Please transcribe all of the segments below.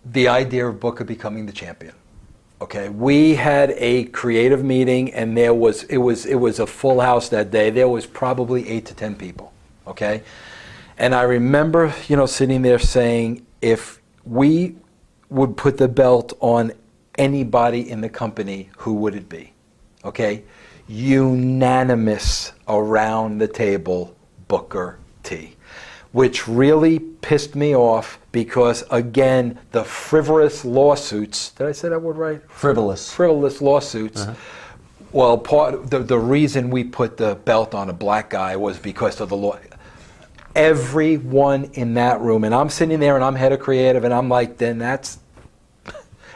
the idea of Booker becoming the champion. Okay, we had a creative meeting, and it was a full house that day. There was probably 8 to 10 people. Okay, and I remember, sitting there saying, if we would put the belt on anybody in the company, who would it be? Okay, unanimous around the table, Booker T. Which really pissed me off because, again, the frivolous lawsuits, did I say that word right? Frivolous lawsuits. Well, the reason we put the belt on a black guy was because of the law. Everyone in that room, and I'm sitting there and I'm head of creative, and I'm like, then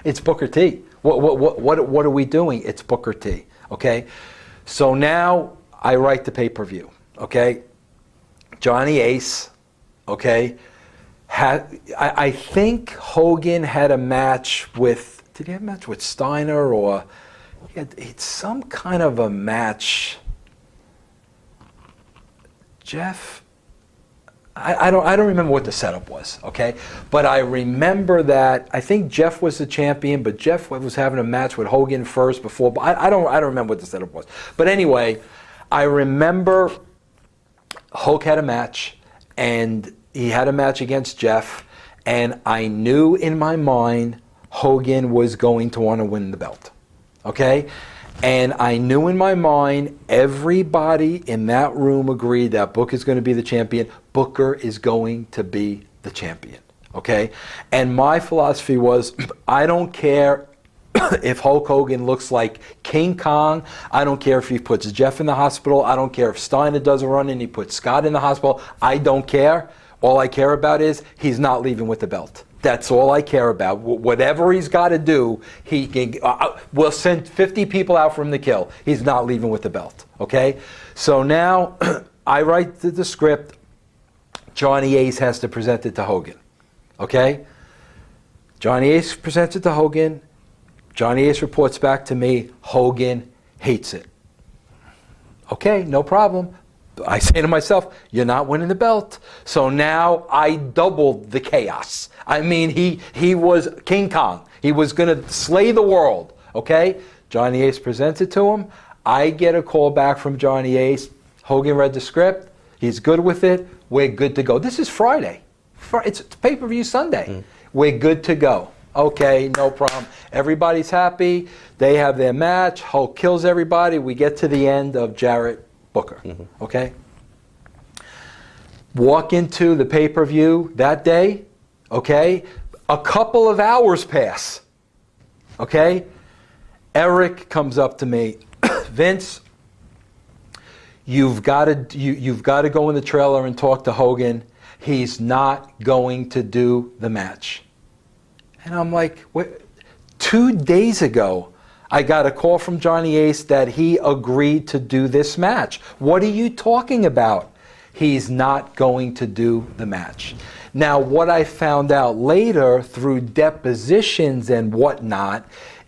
it's Booker T. What are we doing? It's Booker T. Okay? So now I write the pay-per-view. Okay? Johnny Ace, okay, I think Hogan had a match with, did he have a match with Steiner, or it's some kind of a match. Jeff, I don't remember what the setup was, okay? But I remember that I think Jeff was the champion, but Jeff was having a match with Hogan first before. But I don't remember what the setup was. But anyway, I remember Hulk had a match, and he had a match against Jeff, and I knew in my mind Hogan was going to want to win the belt, okay? And I knew in my mind everybody in that room agreed that Booker is going to be the champion. Booker is going to be the champion, okay? And my philosophy was, I don't care if Hulk Hogan looks like King Kong. I don't care if he puts Jeff in the hospital. I don't care if Steiner does a run and he puts Scott in the hospital. I don't care. All I care about is he's not leaving with the belt. That's all I care about. Whatever he's got to do, he can. We'll send 50 people out for him to kill. He's not leaving with the belt. Okay? So now I write the script. Johnny Ace has to present it to Hogan. Okay? Johnny Ace presents it to Hogan. Johnny Ace reports back to me, Hogan hates it. Okay, no problem. I say to myself, you're not winning the belt. So now I doubled the chaos. I mean, he was King Kong. He was going to slay the world. Okay? Johnny Ace presents it to him. I get a call back from Johnny Ace. Hogan read the script. He's good with it. We're good to go. This is Friday. It's pay-per-view Sunday. We're good to go. Okay, no problem. Everybody's happy. They have their match. Hulk kills everybody. We get to the end of Jarrett Booker. Okay? Walk into the pay-per-view that day. Okay? A couple of hours pass. Okay? Eric comes up to me. Vince, you've got to go in the trailer and talk to Hogan. He's not going to do the match. And I'm like, 2 days ago, I got a call from Johnny Ace that he agreed to do this match. What are you talking about? He's not going to do the match. Now, what I found out later through depositions and whatnot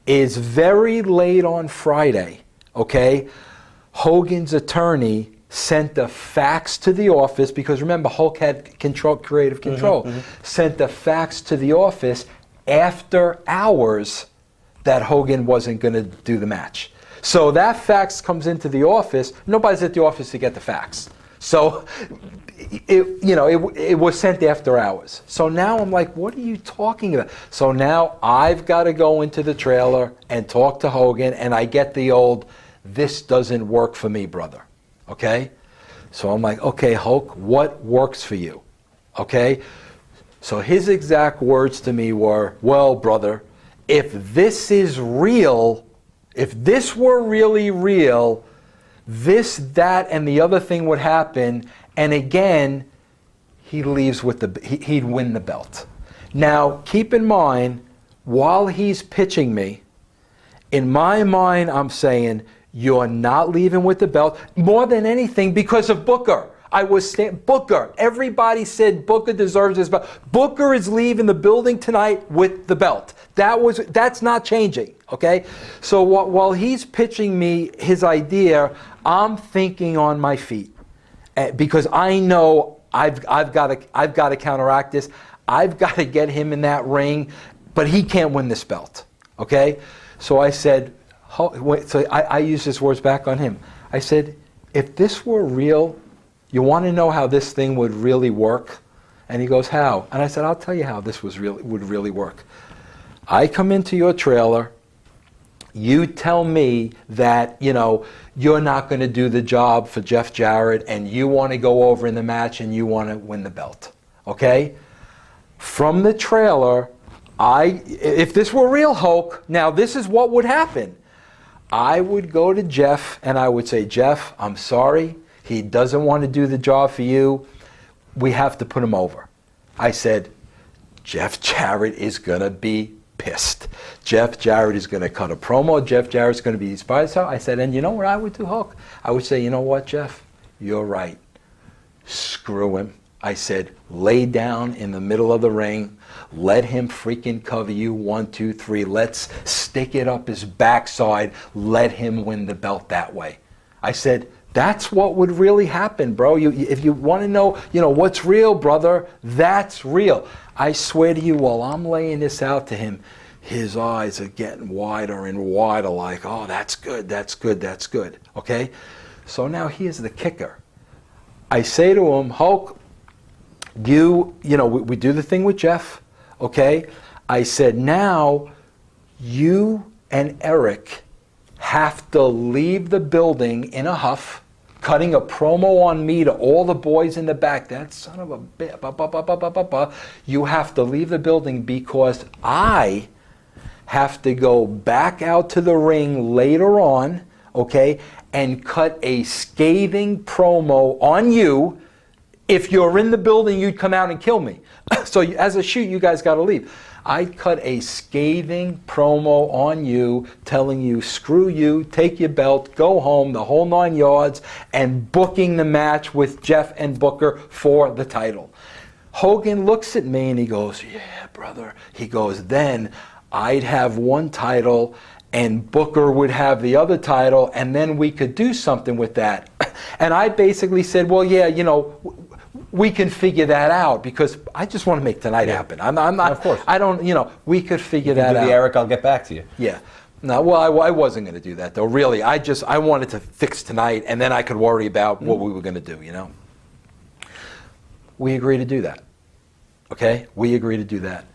is very late on Friday, okay, Hogan's attorney sent a fax to the office, because remember, Hulk had creative control, sent a fax to the office after hours that Hogan wasn't going to do the match. So that fax comes into the office. Nobody's at the office to get the fax. So it was sent after hours. So now I'm like, what are you talking about? So now I've got to go into the trailer and talk to Hogan, and I get the old, this doesn't work for me, brother. Okay? So I'm like, okay, Hulk, what works for you? Okay? So his exact words to me were, well, brother, if this is real, if this were really real, this, that, and the other thing would happen, and again, he'd win the belt. Now, keep in mind, while he's pitching me, in my mind, I'm saying, you're not leaving with the belt, more than anything because of Booker. Booker. Everybody said Booker deserves this belt. Booker is leaving the building tonight with the belt. That's not changing, okay? So while he's pitching me his idea, I'm thinking on my feet, because I know I've got to counteract this. I've got to get him in that ring. but he can't win this belt, okay? So I said, so I used his words back on him. I said, if this were real, you want to know how this thing would really work? And he goes, how? And I said, I'll tell you how this would really work. I come into your trailer, you tell me that, you're not going to do the job for Jeff Jarrett and you want to go over in the match and you want to win the belt, okay? From the trailer, if this were real, Hulk, now this is what would happen. I would go to Jeff and I would say, Jeff, I'm sorry. He doesn't want to do the job for you. We have to put him over. I said, Jeff Jarrett is going to be pissed. Jeff Jarrett is going to cut a promo. Jeff Jarrett's going to be inspired. So I said, and you know what I would do, Hulk? I would say, you know what, Jeff? You're right. Screw him. I said, lay down in the middle of the ring. Let him freaking cover you. 1, 2, 3. Let's stick it up his backside. Let him win the belt that way. I said, that's what would really happen, bro. If you want to know, what's real, brother, that's real. I swear to you, while I'm laying this out to him, his eyes are getting wider and wider like, oh, that's good, that's good, that's good, okay? So now here's the kicker. I say to him, Hulk, we do the thing with Jeff, okay? I said, now you and Eric have to leave the building in a huff, cutting a promo on me to all the boys in the back. That son of a bitch. You have to leave the building because I have to go back out to the ring later on, okay, and cut a scathing promo on you. If you're in the building, you'd come out and kill me. So as a shoot, you guys got to leave. I cut a scathing promo on you, telling you, screw you, take your belt, go home, the whole 9 yards, and booking the match with Jeff and Booker for the title. Hogan looks at me and he goes, yeah, brother. He goes, then I'd have one title and Booker would have the other title, and then we could do something with that. And I basically said, well, yeah, we can figure that out because I just want to make tonight happen. I'm not. Of course. I don't. We could figure that out. Eric, I'll get back to you. Yeah. No. Well, I wasn't going to do that though. Really, I wanted to fix tonight, and then I could worry about what we were going to do. We agree to do that. Okay. We agree to do that.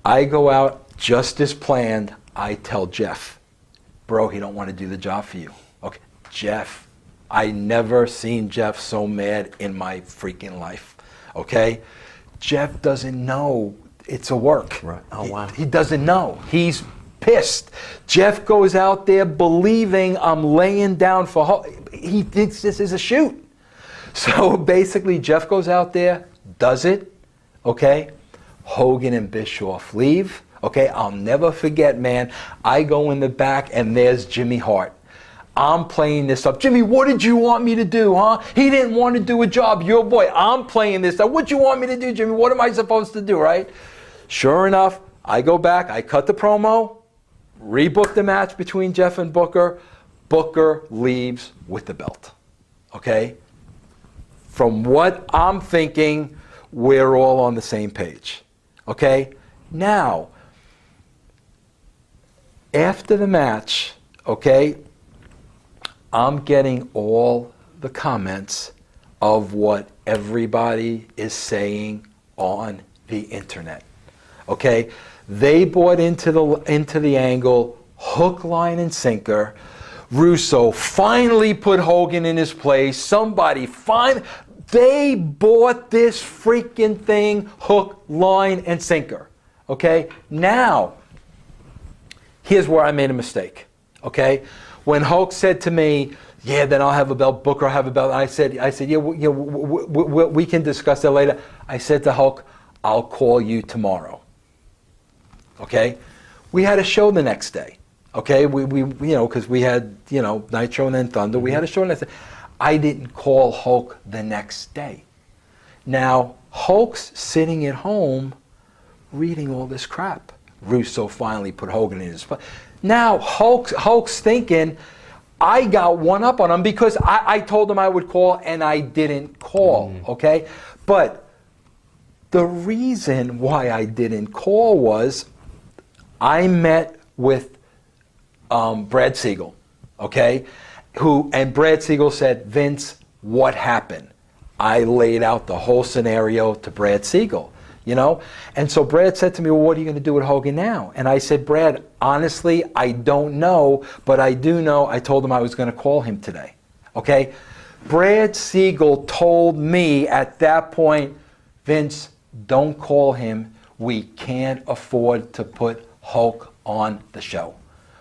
I go out just as planned. I tell Jeff, bro, he don't want to do the job for you. Okay, Jeff. I never seen Jeff so mad in my freaking life, okay? Jeff doesn't know it's a work. Right. Oh, wow. He doesn't know. He's pissed. Jeff goes out there believing I'm laying down for he thinks this is a shoot. So basically, Jeff goes out there, does it, okay? Hogan and Bischoff leave, okay? I'll never forget, man. I go in the back, and there's Jimmy Hart. I'm playing this up. Jimmy, what did you want me to do, huh? He didn't want to do a job. Your boy, I'm playing this up. What you want me to do, Jimmy? What am I supposed to do, right? Sure enough, I go back, I cut the promo, rebook the match between Jeff and Booker. Booker leaves with the belt, okay? From what I'm thinking, we're all on the same page, okay? Now, after the match, okay, I'm getting all the comments of what everybody is saying on the internet. Okay? They bought into the angle, hook, line, and sinker. Russo finally put Hogan in his place. They bought this freaking thing, hook, line, and sinker. Okay? Now, here's where I made a mistake. Okay? When Hulk said to me, yeah, then I'll have a belt, Booker will have a belt, I said, yeah, we can discuss that later. I said to Hulk, I'll call you tomorrow. Okay? We had a show the next day. Okay? We because we had, Nitro and then Thunder. We had a show the next day. I didn't call Hulk the next day. Now, Hulk's sitting at home reading all this crap. Russo finally put Hogan in his place. Now, Hulk's thinking, I got one up on him because I told him I would call and I didn't call, okay? But the reason why I didn't call was I met with Brad Siegel, okay, and Brad Siegel said, Vince, what happened? I laid out the whole scenario to Brad Siegel, you know? And so Brad said to me, well, what are you going to do with Hogan now? And I said, Brad, honestly, I don't know, but I do know I told him I was going to call him today, okay? Brad Siegel told me at that point, Vince, don't call him. We can't afford to put Hulk on the show.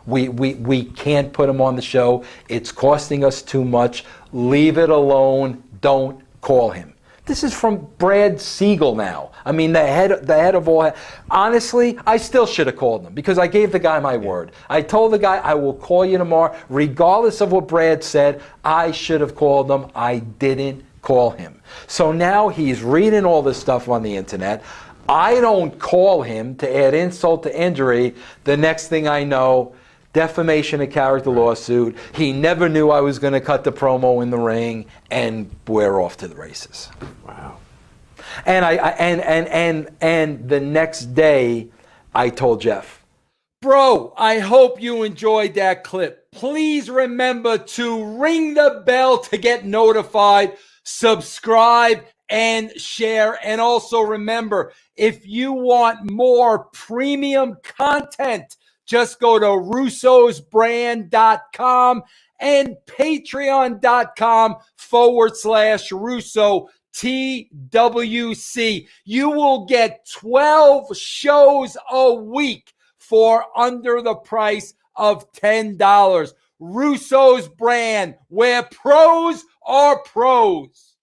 We can't put him on the show. It's costing us too much. Leave it alone. Don't call him. This is from Brad Siegel now. I mean, the head of all. Honestly, I still should have called him because I gave the guy my word. I told the guy, I will call you tomorrow. Regardless of what Brad said, I should have called him. I didn't call him. So now he's reading all this stuff on the internet. I don't call him to add insult to injury. The next thing I know, defamation of character lawsuit. He never knew I was going to cut the promo in the ring, and we're off to the races. Wow. And and the next day, I told Jeff, bro, I hope you enjoyed that clip. Please remember to ring the bell to get notified, subscribe, and share. And also remember, if you want more premium content, just go to russosbrand.com and patreon.com/Russo TWC. You will get 12 shows a week for under the price of $10. Russo's Brand, where pros are pros.